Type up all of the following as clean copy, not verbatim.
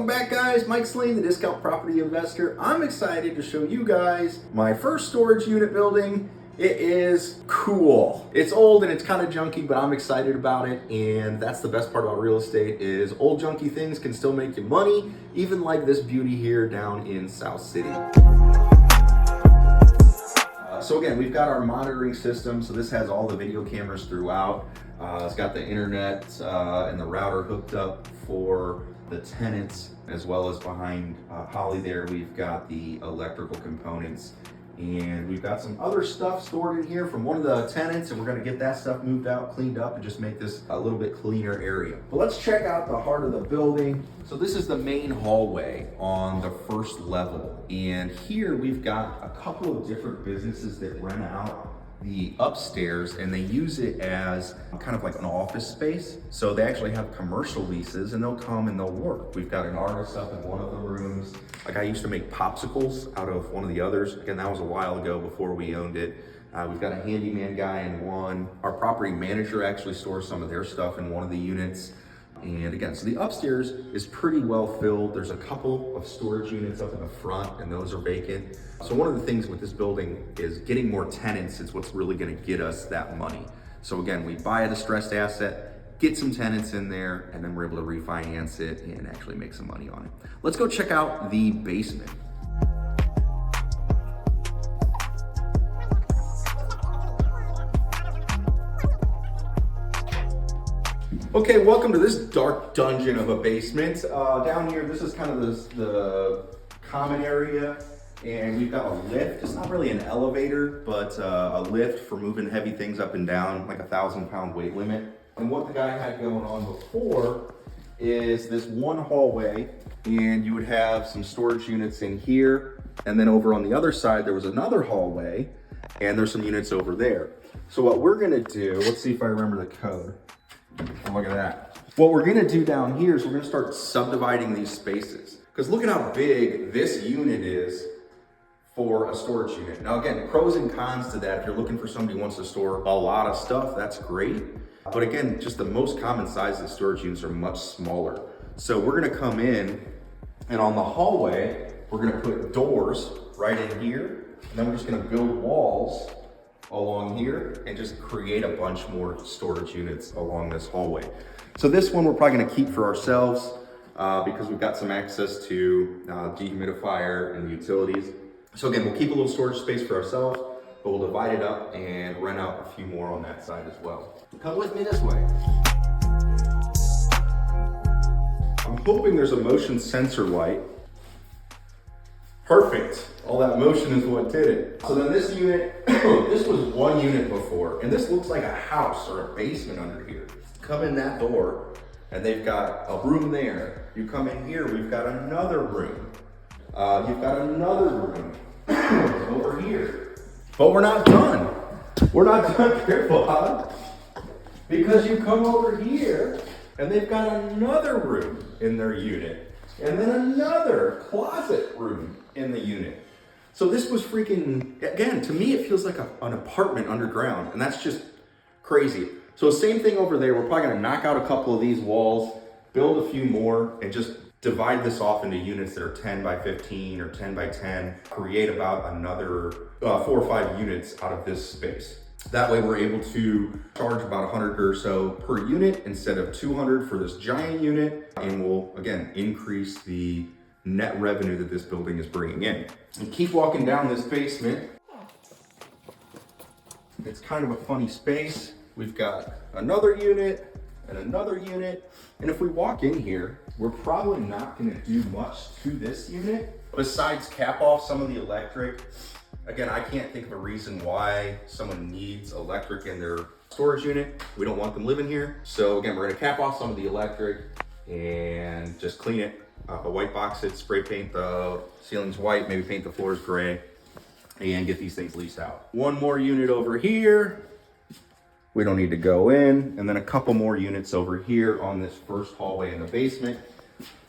Welcome back, guys. Mike Slane, the discount property investor. I'm excited to show you guys my first storage unit building. It is cool. It's old and it's kind of junky, but I'm excited about it. And that's the best part about real estate is old junky things can still make you money, even like this beauty here down in South City. So again, we've got our monitoring system. So this has all the video cameras throughout. It's got the internet and the router hooked up for the tenants, as well as behind Holly there, we've got the electrical components. And we've got some other stuff stored in here from one of the tenants, and we're gonna get that stuff moved out, cleaned up, and just make this a little bit cleaner area. But let's check out the heart of the building. So this is the main hallway on the first level. And here we've got a couple of different businesses that rent out the upstairs, and they use it as kind of like an office space. So they actually have commercial leases, and they'll come and they'll work. We've got an artist up in one of the rooms. Like, I used to make popsicles out of one of the others. Again, that was a while ago before we owned it. We've got a handyman guy in one. Our property manager actually stores some of their stuff in one of the units. And again, so the upstairs is pretty well filled. There's a couple of storage units up in the front, and those are vacant. So one of the things with this building is getting more tenants is what's really gonna get us that money. So again, we buy a distressed asset, get some tenants in there, and then we're able to refinance it and actually make some money on it. Let's go check out the basement. Okay, welcome to this dark dungeon of a basement. Down here, this is kind of the common area, and we've got a lift. It's not really an elevator, but a lift for moving heavy things up and down, like a 1,000-pound weight limit. And what the guy had going on before is this one hallway, and you would have some storage units in here, and then over on the other side, there was another hallway, and there's some units over there. So what we're gonna do, let's see if I remember the code. Oh, look at that. What we're gonna do down here is we're gonna start subdividing these spaces. Because look at how big this unit is for a storage unit. Now again, pros and cons to that. If you're looking for somebody who wants to store a lot of stuff, that's great. But again, just the most common size of storage units are much smaller. So we're gonna come in, and on the hallway, we're gonna put doors right in here. And then we're just gonna build walls along here and just create a bunch more storage units along this hallway. So this one we're probably gonna keep for ourselves because we've got some access to dehumidifier and utilities. So again, we'll keep a little storage space for ourselves, but we'll divide it up and rent out a few more on that side as well. Come with me this way. I'm hoping there's a motion sensor light. Perfect. All that motion is what did it. So then this unit, this was one unit before, and this looks like a house or a basement under here. Come in that door, and they've got a room there. You come in here, we've got another room. You've got another room over here. But we're not done. We're not done. Careful, huh? Because you come over here, and they've got another room in their unit, and then another closet room in the unit. So this was freaking, again, to me, it feels like an apartment underground, and that's just crazy. So same thing over there. We're probably gonna knock out a couple of these walls, build a few more, and just divide this off into units that are 10 by 15 or 10 by 10, create about another 4 or 5 units out of this space. That way we're able to charge about 100 or so per unit instead of 200 for this giant unit, and we'll, again, increase the net revenue that this building is bringing in. And keep walking down this basement. It's kind of a funny space. We've got another unit and another unit. And if we walk in here, we're probably not gonna do much to this unit besides cap off some of the electric. Again, I can't think of a reason why someone needs electric in their storage unit. We don't want them living here. So again, we're gonna cap off some of the electric and just clean it. White box it, spray paint the ceilings white, maybe paint the floors gray, and get these things leased out. One more unit over here. We don't need to go in. And then a couple more units over here on this first hallway in the basement.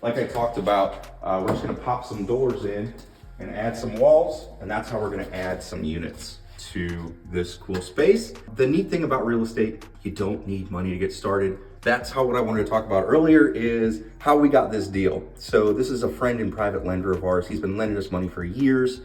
Like I talked about, we're just gonna pop some doors in and add some walls, and that's how we're gonna add some units to this cool space. The neat thing about real estate, you don't need money to get started. that's what I wanted to talk about earlier, is how we got this deal. So this is a friend and private lender of ours. He's been lending us money for years,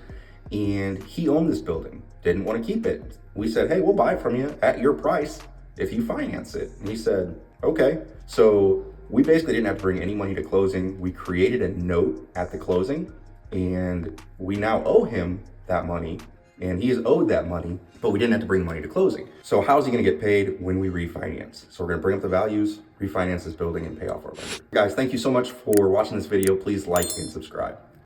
and he owned this building, didn't want to keep it. We said, hey, we'll buy it from you at your price if you finance it. And he said, okay. So we basically didn't have to bring any money to closing. We created a note at the closing, and we now owe him that money, and he is owed that money, but we didn't have to bring money to closing. So how's he gonna get paid when we refinance? So we're gonna bring up the values, refinance this building, and pay off our lender. Guys, thank you so much for watching this video. Please like and subscribe.